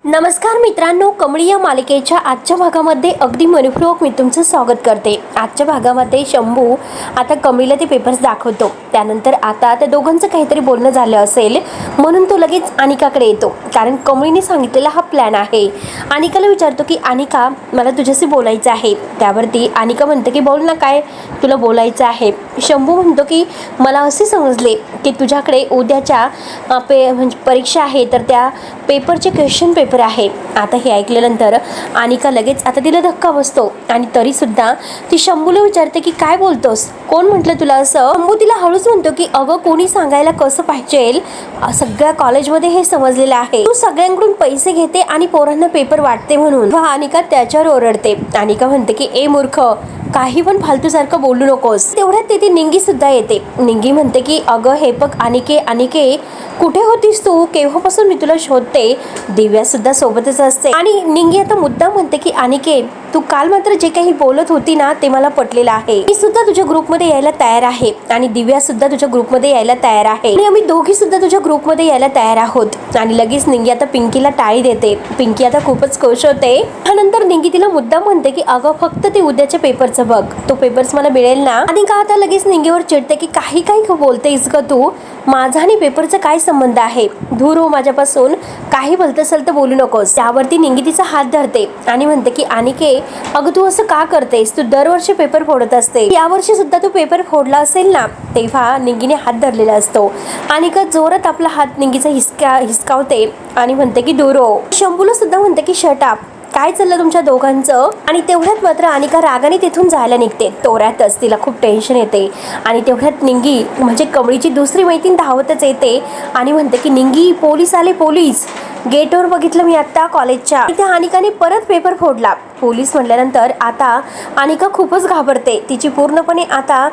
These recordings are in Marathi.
नमस्कार मित्रांनो, कमळी या मालिकेच्या आजच्या भागामध्ये अगदी मनपूर्वक मी तुमचं स्वागत करते। आजच्या भागामध्ये शंभू आता कमळीला ते पेपर्स दाखवतो। त्यानंतर आता त्या दोघांचं काहीतरी बोलणं झालं असेल म्हणून तो लगेच अनिकाकडे येतो, कारण कमळीने सांगितलेला हा प्लॅन आहे। अनिकाला विचारतो की अनिका, मला तुझ्याशी बोलायचं आहे। त्यावरती अनिका म्हणते की बोल ना, काय तुला बोलायचं आहे। शंभू म्हणतो की मला असे समजले की तुझ्याकडे उद्याच्या म्हणजे परीक्षा आहे, तर त्या पेपरचे क्वेश्चन पेपर आहे। आता हे ऐकल्यानंतर अनिका लगेच आता तिला धक्का बसतो आणि तरी सुद्धा ती शंभूला विचारते की काय बोलतोस, कोण म्हटलं तुला असं। शंभू तिला हळूच म्हणतो की अगं, कोणी सांगायला कसं पाहिजे, सगळ्या कॉलेजमध्ये हे समजलेलं आहे, तू सगळ्यांकडून पैसे घेते आणि पोरांना पेपर वाटते म्हणून। अनिका त्याच्यावर ओरडते। अनिका म्हणते की ए मूर्ख, काही पण फालतू सारखं बोलू नकोस। तेवढ्यात तिथे निंगी सुद्धा येते। निंगी म्हणते की अगं हे बघ अनिके कुठे होतीस तू, केव्हापासून मी तुला शोधते। दिव्या सुद्धा सोबतच असते आणि निंगी आता मुद्दा म्हणते की अनिके, तू काल मात्र जे काही बोलत होती ना ते मला पटलेलं आहे। मी सुद्धा तुझ्या ग्रुपमध्ये यायला तयार आहे आणि दिव्या सुद्धा तुझ्या ग्रुपमध्ये यायला तयार आहे आणि आम्ही दोघी सुद्धा तुझ्या ग्रुपमध्ये यायला तयार आहोत। आणि लगेच निंगी आता पिंकीला टाळी देते। पिंकी आता खूपच खुश होते। त्यानंतर निंगी तिला मुद्दा म्हणते की अगं फक्त ते उद्याच्या पेपरचं बघ, तो पेपर्स मला मिळेल ना। आणि का आता लगेच निंगीवर चिडते की काही बोलतेस का तू, माझा आणि पेपरचा काय संबंध आहे, दूर हो माझ्यापासून, काही भलतं सलतं बोलू नकोस। त्यावरती निंगी तिचा हात धरते आणि म्हणते की अनिके, अगं तू असं का करतेस, तू दरवर्षी पेपर फोडत असते, यावर्षी सुद्धा तू पेपर फोडला असेल ना। तेव्हा निंगीने हात धरलेला असतो। अनिका जोरात आपला हात निंगीचा हिसकावते आणि म्हणते की दूर हो। शंभूला सुद्धा म्हणते की शट अप, काय चाललं तुमच्या दोघांचं। आणि तेवढ्यात मात्र अनिका रागाने तिथून जायला निघते। तोऱ्यातच तिला खूप टेन्शन येते आणि तेवढ्यात निंगी म्हणजे कमळीची दुसरी मैत्रीण धावतच येते आणि म्हणते की निंगी, पोलीस आले, पोलीस, गेटवर बघितलं मी आता कॉलेजच्या। त्या अनिकाने परत पेपर फोडला। पोलीस म्हटल्यानंतर आता अनिका खूपच घाबरते, तिची पूर्णपणे आता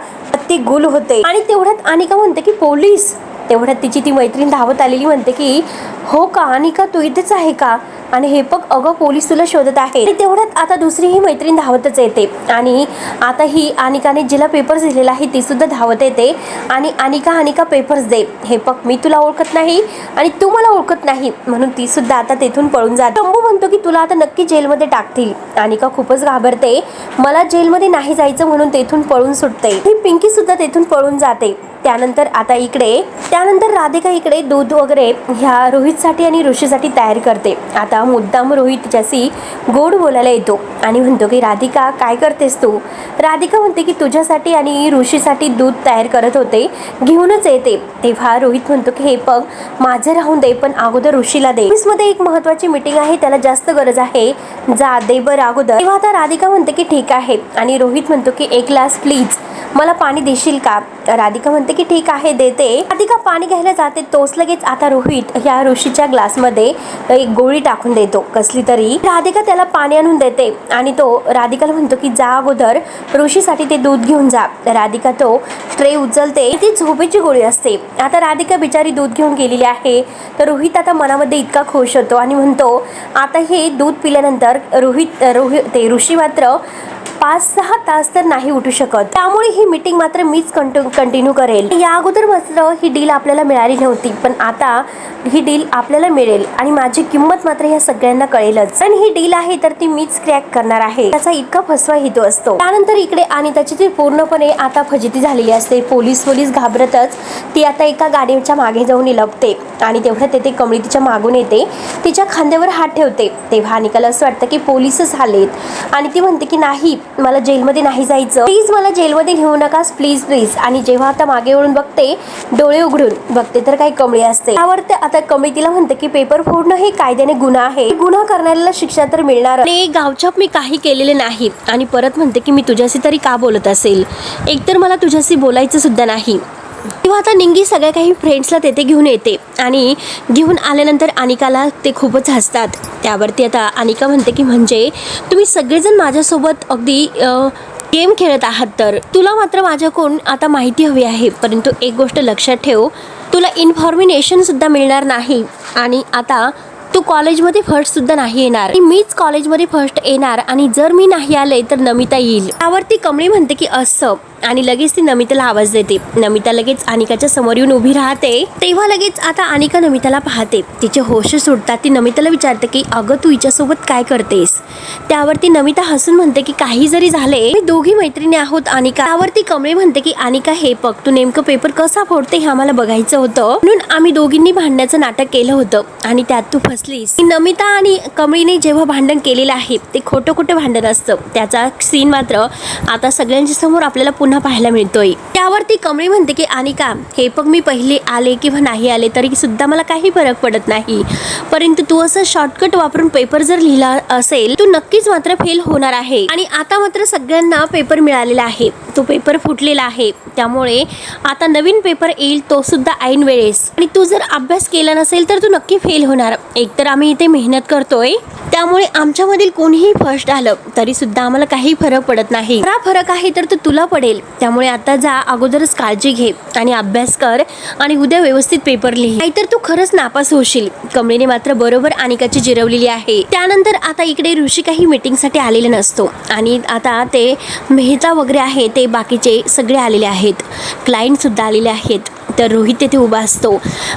ती गुल होते। आणि तेवढ्यात अनिका म्हणते की पोलीस, तेवढ्यात तिची ती मैत्रीण धावत आलेली म्हणते की हो का अनिका, तू इथेच आहे का, आणि हे बघ अगं पोलीस तुला शोधत आहे। आणि तेवढ्यात आता दुसरी ही मैत्रीण धावतच येते आणि आता ही अनिकाने जिला पेपर्स दिलेला आहे ती सुद्धा धावत येते आणि अनिका पेपर्स दे, हे बघ मी तुला ओळखत नाही आणि तू मला ओळखत नाही, म्हणून ती सुद्धा आता तेथून पळून जाते। शंभू म्हणतो की तुला आता नक्की जेलमध्ये टाकतील। अनिका खूपच घाबरते, मला जेलमध्ये नाही जायचं म्हणून तेथून पळून सुटते। ही पिंकी सुद्धा तेथून पळून जाते। त्यानंतर राधिका इकडे दूध वगैरे ह्या रोहितसाठी आणि ऋषीसाठी तयार करते। आता मुद्दाम रोहित तिच्याशी गोड बोलायला येतो आणि म्हणतो की राधिका, काय करतेस तू। राधिका म्हणते की तुझ्यासाठी आणि ऋषीसाठी दूध तयार करत होते, घेऊनच येते। तेव्हा रोहित म्हणतो की हे बघ, माझे राहून दे, पण अगोदर ऋषीला दे, ऑफिसमध्ये एक महत्वाची मीटिंग आहे, त्याला जास्त गरज आहे, जा दे बरं अगोदर। तेव्हा आता राधिका म्हणते की ठीक आहे आणि रोहित म्हणतो की एक ग्लास प्लीज, मला पाणी देशील का। राधिका म्हणते की ठीक आहे देते। राधिका पाणी घ्यायला जाते, तोच लगेच आता रोहित ह्या ऋषीच्या ग्लासमध्ये एक गोळी टाकून देतो कसली तरी। राधिका त्याला पाणी आणून देते आणि तो राधिकाला म्हणतो की जा अगोदर ऋषीसाठी ते दूध घेऊन जा। राधिका तो ट्रे उचलते, ती झोपेची गोळी असते। आता राधिका बिचारी दूध घेऊन गेलेली आहे, तर रोहित आता मनामध्ये इतका खुश होतो आणि म्हणतो आता हे दूध पिल्यानंतर ते ऋषी मात्र 5-6 तास तर नाही उठू शकत, त्यामुळे ही मीटिंग मात्र मीच कंटिन्यू करेल। या अगोदर मात्र ही डील आपल्याला मिळाली नव्हती, पण आता ही डील आपल्याला मिळेल आणि माझी किंमत मात्र या सगळ्यांना कळेलच, आणि ही डील आहे तर ती मीच क्रॅक करणार आहे, त्याचा इतका फसवा हेतू असतो। त्यानंतर इकडे आणि त्याची ती पूर्णपणे आता फजिती झालेली असते। पोलीस घाबरतच ती आता एका गाडीच्या मागे जाऊन लपते आणि तेवढ्या तेथे कमळी तिच्या मागून येते, तिच्या खांद्यावर हात ठेवते। तेव्हा अनिकाला असं वाटतं की पोलीसच आलेत आणि ती म्हणते की नाही, मला जेलमध्ये नाही जायचं, प्लीज मला जेलमध्ये घेऊ नकास, प्लीज प्लीज। आणि जेव्हा आता मागे वळून बघते, डोळे उघडून बघते तर काही कमळी असते। त्यावर आता कमळी तिला म्हणते की पेपर फोडणं हे कायद्याने गुन्हा आहे, गुन्हा करणाऱ्याला शिक्षा तर मिळणार आणि गावछाप मी काही केलेले नाही। आणि परत म्हणते की मी तुझ्याशी तरी का बोलत असेल, एकतर मला तुझ्याशी बोलायचं सुद्धा नाही। तेव्हा आता निंगी सगळ्या काही फ्रेंड्सला तेथे घेऊन येते आणि घेऊन आल्यानंतर अनिकाला ते खूपच हसतात। त्यावरती आता अनिका म्हणते की म्हणजे तुम्ही सगळेजण माझ्यासोबत अगदी गेम खेळत आहात, तर तुला मात्र माझ्याकडून आता माहिती हवी आहे, परंतु एक गोष्ट लक्षात ठेव, तुला इन्फॉर्मेशन सुद्धा मिळणार नाही आणि आता तू कॉलेजमध्ये फर्स्ट सुद्धा नाही येणार, मीच कॉलेजमध्ये फर्स्ट येणार आणि जर मी नाही आले तर नमिता येईल। त्यावरती कमळी म्हणते की असं, आणि लगेच ती नमिताला आवाज देते. नमिता लगेच अनिकाच्या समोर येऊन उभी राहते. तेव्हा लगेच आता अनिका नमिताला पाहते. तिचे होश सुटतात. ती नमिताला विचारते की अगं तू हिच्यासोबत काय करतेस. त्यावरती नमिता हसून म्हणते की काही जरी झाले मी दोघी मैत्रिणी आहोत अनिका. त्यावरती कमळे म्हणते की अनिका हे बघ तू नेमकं पेपर कसा फोडते हे आम्हाला बघायचं होतं म्हणून आम्ही दोघींनी भांडण्याचं नाटक केलं होतं आणि त्यात तू फसलीस. नमिता आणि कमळीने जेव्हा भांडण केलेलं आहे ते खोटं भांडण असतं. त्याचा सीन मात्र आता सगळ्यांच्या समोर आपल्याला पुन्हा पाहायला मिळतोय. त्यावरती कमळी म्हणते की अनिका हे बघ मी पहिले आले किंवा नाही आले तरी सुद्धा मला काही फरक पडत नाही, परंतु तू असं शॉर्टकट वापरून पेपर जर लिहिला असेल तू नक्कीच मात्र फेल होणार आहे. आणि आता मात्र सगळ्यांना पेपर मिळालेला आहे, तो पेपर फुटलेला आहे, त्यामुळे आता नवीन पेपर येईल तो सुद्धा ऐन वेळेस. आणि तू जर अभ्यास केला नसेल तर तू नक्की फेल होणार. एकतर आम्ही इथे मेहनत करतोय त्यामुळे आमच्यामधील कोणीही फर्स्ट आलं तरी सुद्धा आम्हाला काही फरक पडत नाही. खरा फरक आहे तर तो तुला पडेल. त्यामुळे आता जा अगोदरच काळजी घे आणि अभ्यास कर आणि उद्या व्यवस्थित पेपर लिही, नाहीतर तू खरंच नापास होशील. कमळीने मात्र बरोबर अनिकाची जिरवलेली आहे. त्यानंतर आता इकडे ऋषी काही मीटिंगसाठी आलेले नसतो आणि आता ते मेहता वगैरे आहे ते बाकीचे सगळे आलेले आहेत. क्लायंट सुद्धा आलेले आहेत. तर रोहित तेथे उभा असतो.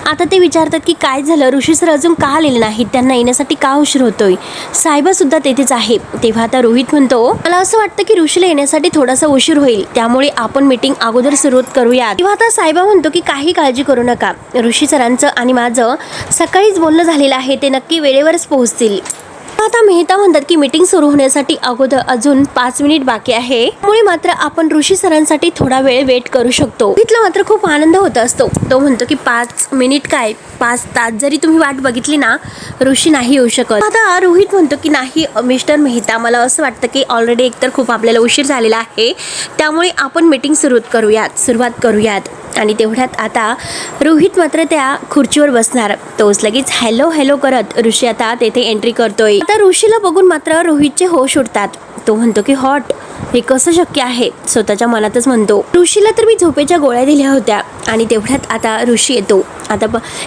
आता ते विचारतात की काय झालं, ऋषी सर अजून का आलेले नाहीत, त्यांना येण्यासाठी का उशीर होतोय. साहेबा सुद्धा तेथेच आहे. तेव्हा आता रोहित म्हणतो मला असं वाटतं की ऋषीला येण्यासाठी थोडासा उशीर होईल, त्यामुळे आपण मीटिंग अगोदर सुरुवात करूया. तेव्हा आता साहेबा म्हणतो की काही काळजी करू नका, ऋषी सरांचं आणि माझं सकाळीच बोलणं झालेलं आहे, ते नक्की वेळेवरच पोहोचतील. आता मेहता म्हणतात की मीटिंग सुरू होण्यासाठी अगोदर अजून 5 मिनिट बाकी आहे, त्यामुळे मात्र आपण ऋषी सरांसाठी थोडा वेळ वेट करू शकतो. तिथला मात्र खूप आनंद होत असतो. तो म्हणतो की 5 मिनिट काय 5 तास जरी तुम्ही वाट बघितली ना ऋषी नाही येऊ शकत. आता रोहित म्हणतो की नाही मिस्टर मेहता, मला असं वाटतं की ऑलरेडी एकतर खूप आपल्याला उशीर झालेला आहे, त्यामुळे आपण मीटिंग सुरुवात करूयात. आणि तेवढ्यात आता रोहित मात्र त्या खुर्चीवर बसणार. तोच लगेच हॅलो करत ऋषी आता तेथे एंट्री करतोय. आता ऋषीला बघून मात्र रोहितचे होश उडतात. तो म्हणतो की हॉट, हे कसं शक्य आहे. स्वतःच्या मनातच म्हणतो. ऋषीला तर मी झोपेच्या गोळ्या दिल्या होत्या. आणि तेवढ्यात आता ऋषी येतो. आता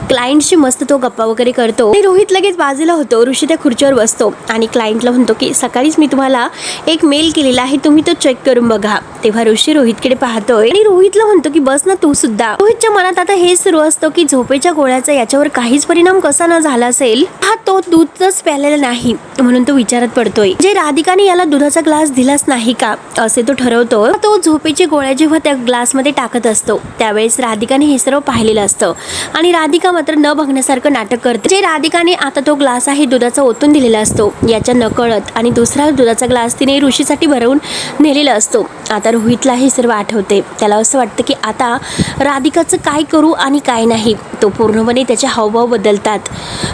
क्लायंटशी मस्त तो गप्पा वगैरे करतो. आणि रोहित लगेच बाजूला होतो. ऋषी त्या खुर्चीवर बसतो आणि क्लायंटला म्हणतो की सकाळीच मी तुम्हाला एक मेल केलेला आहे, तुम्ही तो चेक करून बघा. तेव्हा ऋषी रोहितकडे पाहतोय आणि रोहितला म्हणतो की बस ना तू सुद्धा. रोहितच्या मनात आता हे सुरू असतं की झोपेच्या गोळ्याचा याच्यावर काहीच परिणाम कसा न झाला असेल. हा तो दूधच प्यालेला नाही म्हणून तो विचारात पडतोय. जे राधिकाने याला दुधाचा ग्लास दिलाच नाही का असे तो ठरवतो. तो झोपेची गोळ्या जेव्हा त्या ग्लास मध्ये टाकत असतो त्यावेळेस राधिकाने हे सर्व पाहिलेलं असतं आणि राधिका मात्र न बघण्यासारखं नाटक करते. जे राधिकाने आता तो ग्लास आहे दुधाचा ओतून दिलेला असतो याच्या नकळत, आणि दुसरा दुधाचा ग्लास तिने ऋषीसाठी भरवून नेलेला असतो. आता रोहितला हे सर्व आठवते. त्याला असं वाटतं की आता राधिकाचं काय करू आणि काय नाही. तो पूर्णपणे त्याचे हावभाव बदलतात.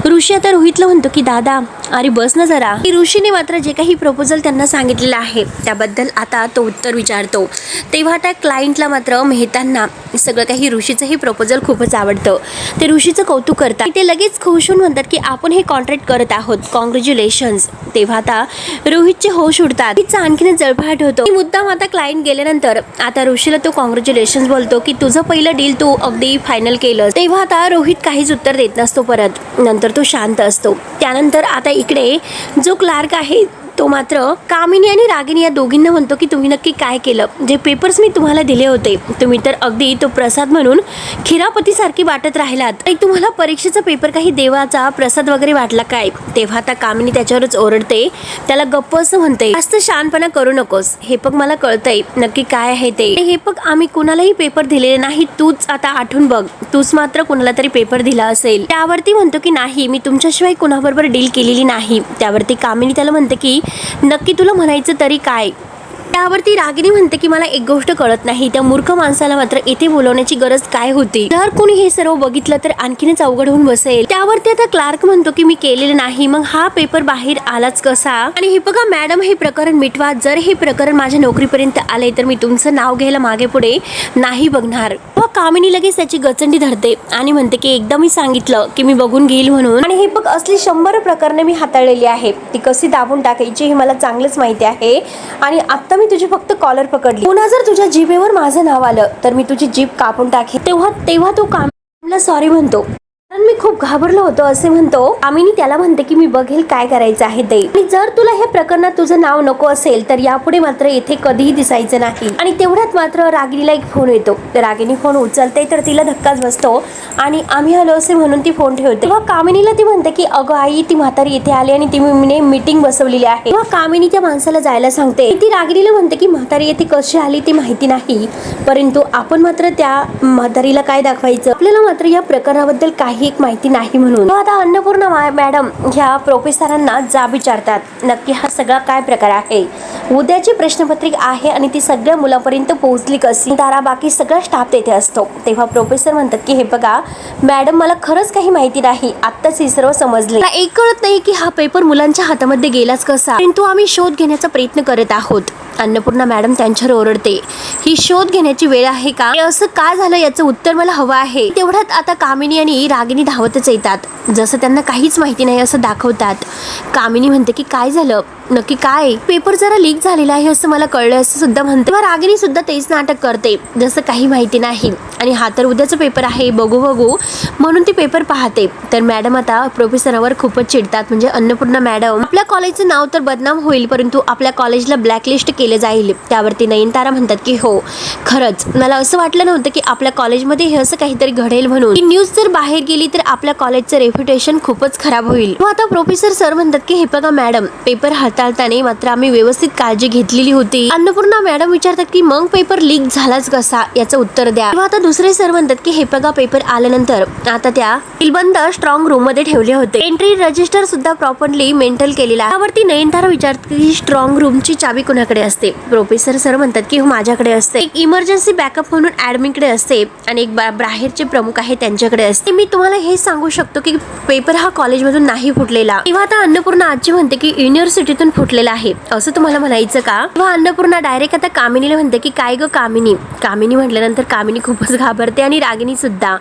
ऋषी आता रोहितला म्हणतो की दादा अरे बस ना जरा. ऋषीने मात्र जे काही प्रपोजल त्यांना सांगितलेलं आहे त्याबद्दल आता तो उत्तर विचारतो. तेव्हा त्या क्लायंटला मात्र मेहतांना सगळं काही ऋषीचंही प्रपोजल खूपच आवडतं. ते ऋषीचं कौतुक करतात. ते लगेच खुश होऊन म्हणतात की आपण हे कॉन्ट्रॅक्ट करत आहोत, कॉंग्रॅच्युलेशन्स. तेव्हा आता रोहितचे होश उडतात. तिचा आणखीन जळफाट होतो. मुद्दाम आता क्लायंट गेल्यानंतर आता ऋषीला तो कॉंग्रॅच्युलेशन्स बोलतो की तुझं पहिलं डील तू अगदी फायनल केलं. तेव्हा आता रोहित काहीच उत्तर देत नसतो परत. नंतर तो शांत असतो. त्यानंतर आता इकडे जो क्लार्क आहे तो मात्र कामिनी आणि रागिनी या दोघींना म्हणतो की तुम्ही नक्की काय केलं. जे पेपर्स मी तुम्हाला दिले होते तुम्ही तर अगदी तो प्रसाद म्हणून खिरापतीसारखी वाटत राहिलात. आणि तुम्हाला परीक्षेचा पेपर काही देवाचा प्रसाद वगैरे वाटला काय. तेव्हा आता कामिनी त्याच्यावरच ओरडते. त्याला गप्प असं म्हणते जास्त शहाणपणा करू नकोस. हे बघ मला कळतंय नक्की काय आहे ते. हे बघ आम्ही कुणालाही पेपर दिलेले नाही. तूच आता आठवून बघ, तूच मात्र कुणाला तरी पेपर दिला असेल. त्यावरती म्हणतो की नाही मी तुमच्याशिवाय कुणाबरोबर डील केलेली नाही. त्यावरती कामिनी त्याला म्हणते की नक्की तुला म्हणायचं तरी काय. त्यावरती रागिनी म्हणते की मला एक गोष्ट कळत नाही, त्या मूर्ख माणसाला मात्र येथे बोलवण्याची गरज काय होती. जर कोणी हे सर्व बघितलं तर आणखीनच अवघड होऊन बसेल. त्यावरती आता क्लार्क म्हणतो की मी केलेलं नाही, मग हा पेपर बाहेर आलाच कसा. आणि हे बघा मॅडम हे प्रकरण मिटवा. जर हे प्रकरण माझ्या नोकरीपर्यंत आले तर मी तुमचं नाव घ्यायला मागे पुढे नाही बघणार. कामिनी लगेच त्याची गचंडी धरते आणि म्हणते की एकदा मी सांगितलं की मी बघून घेईल म्हणून, आणि हे बघ असली 100 प्रकरणे मी हाताळलेली आहे. ती कशी दाबून टाकायची हे मला चांगलंच माहिती आहे. आणि आता मी तुझी फक्त कॉलर पकडली. पुन्हा जर तुझ्या जिभेवर माझं नाव आलं तर मी तुझी जीभ कापून टाकेन. तेव्हा तो कामिनीला सॉरी म्हणतो. कारण मी खूप घाबरलो होतो असे म्हणतो. आम्ही त्याला म्हणते की मी बघेल काय करायचं आहे ते, आणि जर तुला ह्या प्रकरणात तुझं नाव नको असेल तर यापुढे मात्र येथे कधीही दिसायचं नाही. आणि तेवढ्यात मात्र रागिणीला एक फोन येतो. तर रागिणी फोन उचलते तर तिला धक्काच बसतो आणि आम्ही आलो असे म्हणून ती फोन ठेवते. तेव्हा कामिनीला ती म्हणते की अगं आई, ती म्हातारी इथे आली आणि ती मीटिंग बसवलेली आहे. तेव्हा कामिनी त्या माणसाला जायला सांगते. ती रागिणीला म्हणते की म्हातारी येथे कशी आली ती माहिती नाही, परंतु आपण मात्र त्या म्हातारीला काय दाखवायचं, आपल्याला मात्र या प्रकरणाबद्दल काही एक माहिती नाही म्हणून. आता अन्नपूर्णा मॅडम ह्या प्रोफेसरांना जाब विचारतात, नक्की हा सगळा काय प्रकार आहे. उद्याची प्रश्नपत्रिका आहे आणि ती सगळ्या मुलांपर्यंत पोहोचली कशी, तारा बाकी सगळा स्टाफ तेथे असतो. तेव्हा प्रोफेसर म्हणतात की हे बघा मॅडम, मला खरंच काही माहिती नाही, आत्ताच हे सर्व समजले. एक कळत नाही की हा पेपर मुलांच्या हातामध्ये गेलाच कसा, परंतु आम्ही शोध घेण्याचा प्रयत्न करत आहोत. अन्नपूर्णा मॅडम त्यांच्यावर ओरडते, ही शोध घेण्याची वेळ आहे का, असं का झालं याचं उत्तर मला हवं आहे. तेवढ्यात आता कामिनी आणि रागिनी धावतच येतात, जसं त्यांना काहीच माहिती नाही असं दाखवतात. कामिनी म्हणते की काय झालं नक्की, काय पेपर जरा लीक झालेला आहे असं मला कळलं असं सुद्धा म्हणते. तेव्हा रागिनी सुद्धा तेच नाटक करते जसं काही माहिती नाही, आणि हा तर उद्याचा पेपर आहे, बघू बघू म्हणून ती पेपर पाहते. तर मॅडम आता प्रोफेसरावर खूपच चिडतात, म्हणजे अन्नपूर्णा मॅडम, आपल्या कॉलेजचं नाव तर बदनाम होईल परंतु आपल्या कॉलेजला ब्लॅकलिस्ट केले जाईल. त्यावरती नयनतारा म्हणतात की हो खरंच, मला असं वाटलं नव्हतं की आपल्या कॉलेजमध्ये हे असं काहीतरी घडेल म्हणून. ही न्यूज जर बाहेर गेली तर आपल्या कॉलेजचं रेप्युटेशन खूपच खराब होईल. आता प्रोफेसर सर म्हणतात की हे बघा मॅडम, पेपर हाताळताना मात्र आम्ही व्यवस्थित काळजी घेतलेली होती. अन्नपूर्णा मॅडम विचारतात की मग पेपर लीक झालाच कसा, याचं उत्तर द्या. तेव्हा आता दुसरे सर म्हणतात की हे बघा, पेपर आल्यानंतर आता त्या सीलबंद स्ट्रॉंग रूम मध्ये ठेवले होते, एंट्री रजिस्टर सुद्धा प्रॉपरली मेंटेन केलेला आहे. त्यावरती नयनतारा विचारते की स्ट्रॉंग रूमची चाबी कोणाकडे असते. प्रोफेसर सर म्हणतात की माझ्याकडे असते, एक इमर्जन्सी बॅकअप म्हणून ऍडमिनकडे असते आणि एक बाहेरचे प्रमुख आहे त्यांच्याकडे असते. मी तुम्हाला हे सांगू शकतो की पेपर हा कॉलेजमधून नाही फुटलेला. तेव्हा आता अन्नपूर्णा आजी म्हणते की युनिव्हर्सिटीतून फुटलेला आहे असं तुम्हाला म्हणायचं का. तेव्हा अन्नपूर्णा डायरेक्ट आता कामिनीला म्हणते की काय ग कामिनी. कामिनी म्हटल्यानंतर कामिनी खूपच घाबरते आणि रागिनी सुद्धा.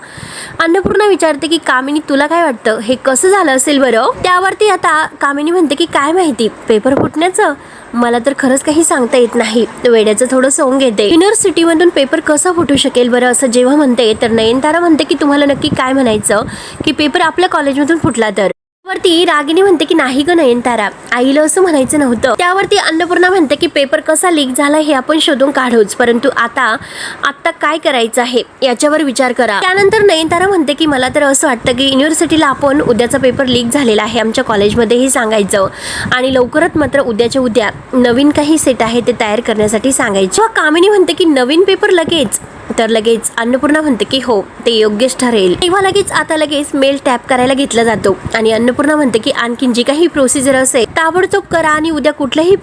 अन्नपूर्णा विचारते की कामिनी, तुला काय वाटतं हे कसं झालं असेल बरं. त्यावरती आता कामिनी म्हणते की काय माहिती पेपर फुटण्याचं, मला तर खरंच काही सांगता येत नाही. वेड्याचं थोडं सोंग येते. युनिव्हर्सिटी मधून पेपर कसा फुटू शकेल बरं असं जेव्हा म्हणते तर नयनतारा म्हणते की तुम्हाला नक्की काय म्हणायचं की पेपर आपल्या कॉलेजमधून फुटला तर. वरती रागिनी म्हणते की नाही ग नयनतारा, आईला असं म्हणायचं नव्हतं. त्यावरती अन्नपूर्णा म्हणते की पेपर कसा लीक झाला हे आपण शोधून काढूच, परंतु आता काय करायचं आहे याच्यावर विचार करा. त्यानंतर नयनतारा म्हणते की मला तर असं वाटतं की युनिव्हर्सिटीला आपण उद्याचा पेपर लीक झालेला आहे आमच्या कॉलेजमध्ये हे सांगायचं आणि लवकरच मात्र उद्याच्या उद्या नवीन काही सेट आहे ते तयार करण्यासाठी सांगायचं. कामिनी म्हणते की नवीन पेपर लगेच, तर लगेच अन्नपूर्णा म्हणते की हो ते योग्यच ठरेल. तेव्हा लगेच मेल टॅप करायला घेतला जातो आणि अन्नपूर्णा म्हणते की आणखीन जी काही प्रोसिजर असेल ताबडतोब करा आणि उद्या कुठल्याही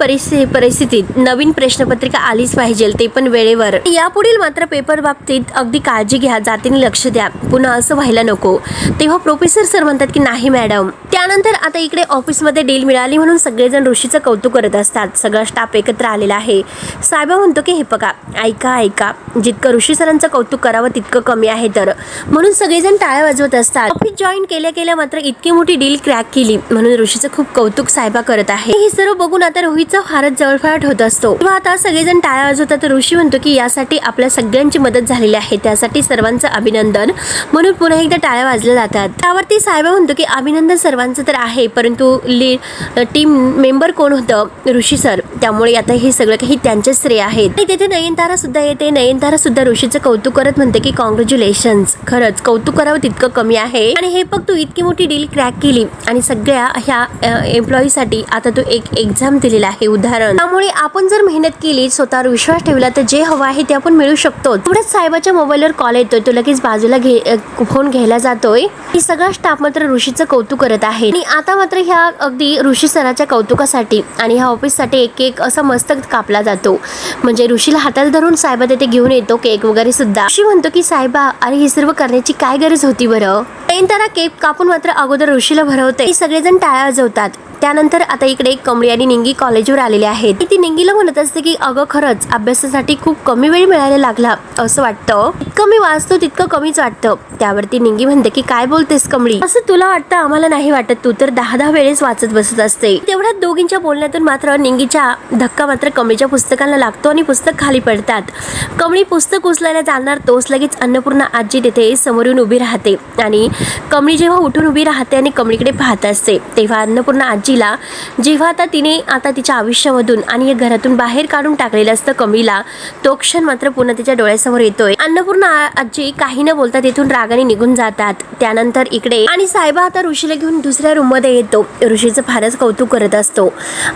परिस्थितीत नवीन प्रश्नपत्रिका आलीच पाहिजे, ते पण वेळेवर. यापुढील मात्र पेपर बाबतीत अगदी काळजी घ्या, जातीने लक्ष द्या, पुन्हा असं व्हायला नको. तेव्हा प्रोफेसर सर म्हणतात की नाही मॅडम. त्यानंतर आता इकडे ऑफिसमध्ये डील मिळाली म्हणून सगळेजण ऋषीचं कौतुक करत असतात. सगळा स्टाफ एकत्र आलेला आहे. साहेबा म्हणतो की हे बघा, ऐका, जितकं ऋषी सरांचं कौतुक करावं तितकं कमी आहे, तर म्हणून सगळेजण टाळ्या वाजवत असतात. ऑफिस जॉईन केल्या मात्र इतकी मोठी डील क्रॅक केली म्हणून ऋषीचं खूप कौतुक साहेबा करत आहे. हे सर्व बघून आता रोहितचा फारच जळफळाट होत असतो. तेव्हा आता सगळेजण टाळ्या वाजवतात. ऋषी म्हणतो की यासाठी आपल्या सगळ्यांची मदत झालेली आहे, त्यासाठी सर्वांचं अभिनंदन, म्हणून पुन्हा एकदा टाळ्या वाजल्या जातात. त्यावरती साहेबा म्हणतो की अभिनंदन सर्वांचं तर आहे, परंतु टीम मेंबर कोण होतं, ऋषी सर, त्यामुळे आता हे सगळं काही त्यांचेच श्रेय आहेत. आणि तिथे नयनतारा सुद्धा येते. नयनतारा सुद्धा ऋषीचं कौतुक करत म्हणते की कॉंग्रॅच्युलेशन्स, खरंच कौतुक करावं तितकं कमी आहे. आणि हे बघ, तू इतकी मोठी डील क्रॅक केली आणि सगळ्या ह्या एम्प्लॉईसाठी आता तू एक एक्झाम दिलेला आहे उदाहरण. त्यामुळे आपण जर मेहनत केली, स्वतःवर विश्वास ठेवला तर जे हवं आहे ते आपण मिळू शकतो. तेवढ्याच साहेबाच्या मोबाईलवर कॉल येतोय, तो लगेच बाजूला फोन घ्यायला जातोय. ही सगळा स्टाफ मात्र ऋषीचं कौतुक करत आहे. आणि आता मात्र ह्या अगदी ऋषी सराच्या कौतुकासाठी आणि ह्या ऑफिससाठी एक असा मस्तक कापला जातो. म्हणजे ऋषीला हाताला धरून साहेबा तिथे घेऊन येतो केक वगैरे सुद्धा. ऋषी म्हणतो की साहेबा, अरे हे सर्व करण्याची काय गरज होती बरं. नयनतारा केक कापून मात्र अगोदर ऋषीला भरवते. सगळेजण टाळ्या वाजवतात. त्यानंतर आता इकडे कमळी आणि निंगी कॉलेजवर आलेले आहेत. ती निंगीला म्हणत असते की अगं खरंच अभ्यासासाठी खूप कमी वेळ मिळायला लागला असं वाटतं, इतकं मी वाचतो तितकं कमीच वाटतं. त्यावरती निंगी म्हणते की काय बोलतेस कमळी, असं तुला वाटतं आम्हाला नाही वाटत, तू तर 10 वेळेस वाचत बसत असते. तेवढ्यात दोघींच्या बोलण्यातून मात्र निंगीच्या धक्का मात्र कमळीच्या पुस्तकाला लागतो आणि पुस्तक खाली पडतात. कमळी पुस्तक उचलायला जाणार तोच लगेच अन्नपूर्णा आजी तिथे समोरून उभी राहते आणि कमळी जेव्हा उठून उभी राहते आणि कमळीकडे पाहत असते तेव्हा अन्नपूर्णा आजीला जेव्हा आता तिने तिच्या आयुष्यामधून आणि या घरातून बाहेर काढून टाकलेलं असतं कमळीला, तो क्षण मात्र पुन्हा तिच्या डोळ्यासमोर येतोय. अन्नपूर्णा आजी काही न बोलता तिथून रागाने निघून जातात. त्यानंतर इकडे आणि सायबा आता ऋषीला घेऊन दुसऱ्या रूम मध्ये येतो. ऋषीचं फारच कौतुक करत असतो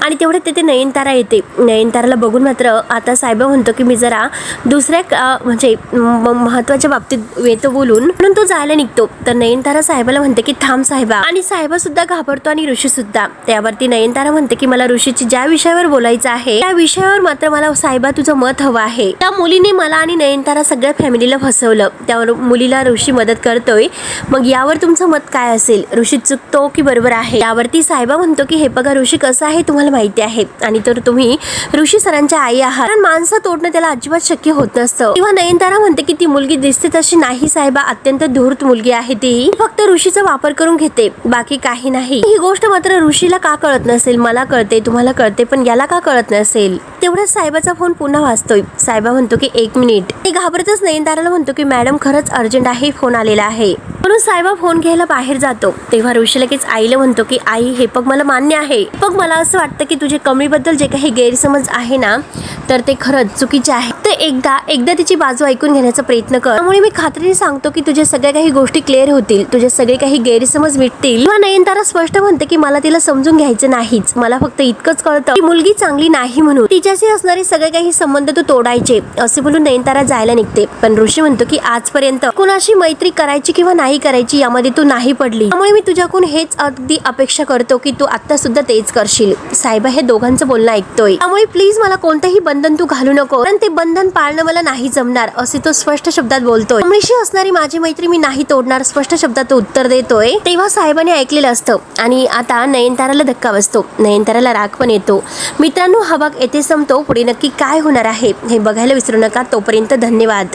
आणि तेवढ्यात तिथे नयनतारा येते. नयनताराला बघून मात्र आता सायबा म्हणतो की मी जरा दुसऱ्या म्हणजे महत्वाच्या बाबतीत येतो बोलून, म्हणून तो जायला निघतो. तर नयनतारा साहेबाला म्हणते की थांब साहेबा, आणि साहेबा सुद्धा घाबरतो आणि ऋषी सुद्धा. त्यावरती नयनतारा म्हणते की मला ऋषीची ज्या विषयावर बोलायचं आहे त्या विषयावर मात्र मला साहेबा तुझं मत हवं आहे. त्या मुलीने मला आणि नयनतारा सगळ्या फॅमिलीला फसवलं, त्यावर मुलीला ऋषी मदत करतोय, मग यावर तुमचं मत काय असेल, ऋषी चुकतो की बरोबर आहे. त्यावरती साहेबा म्हणतो की हे बघा ऋषी कसं आहे तुम्हाला माहिती आहे, आणि तर तुम्ही ऋषी सरांच्या आई आहात, कारण माणसं तोडणं त्याला अजिबात शक्य होत नसतं. तेव्हा नयनतारा म्हणते की ती मुलगी दिसते तशी नाही साहेबा, अत्यंत धूर्त मुलगी आहे ती फक्त ऋषीचा वापर करून घेते, बाकी काही नाही. ही गोष्ट मात्र ऋषीला का कळत नसेल, मला कळते तुम्हाला कळते पण याला का कळत नसेल. तेवढ्या साहेबाचा फोन पुन्हा वाजतोय. साहेबा म्हणतो की 1 मिनिट. ते घाबरतच नयनताराला म्हणतो की मॅडम खरंच अर्जंट आहे, फोन आलेला आहे. म्हणून साहेबा फोन घ्यायला बाहेर जातो. तेव्हा ऋषी लगेच आईला म्हणतो की आई हे बघ मला मान्य आहे, बघ मला असं वाटतं की तुझे कमळीबद्दल जे काही गैरसमज आहे ना तर ते खरंच चुकीचे आहे, तर एकदा तिची बाजू ऐकून घेण्याचा प्रयत्न कर, त्यामुळे मी खात्रीने सांगतो की तुझ्या सगळ्या काही गोष्टी क्लिअर होतील, तुझे सगळे काही गैरसमज मिटतील. किंवा नयनतारा स्पष्ट म्हणते की मला तिला समजून घ्यायचं नाहीच, मला फक्त इतकंच कळतं की मुलगी चांगली नाही म्हणून तिच्याशी असणारे सगळे काही संबंध तू तोडायचे, असे बोलून नयनतारा जायला निघते. पण ऋषी म्हणतो की आजपर्यंत कुणाशी मैत्री करायची किंवा नाही करायची यामध्ये तू नाही पडली, त्यामुळे मी तुझ्याकडून हेच अगदी अपेक्षा करतो की तू आता सुद्धा तेच करशील. साहेबा हे दोघांचं बोलणं ऐकतोय, त्यामुळे प्लीज मला कोणतेही बंधन तू घालू नको, कारण ते बंधन पाळणं मला नाही जमणार, असे तो स्पष्ट शब्दात बोलतोय. कमळीशी असणारी माझी मैत्री मी नाही तोडणार, स्पष्ट शब्दात तो उत्तर देतोय. तेव्हा साहेबाने ऐकलेलं असतं आणि आता नयनताराला धक्का बसतो. नयनताराला राग पण येतो. मित्रांनो हा भाग येथे संपतो. पुढे नक्की काय होणार आहे हे बघायला विसरू नका. तोपर्यंत धन्यवाद.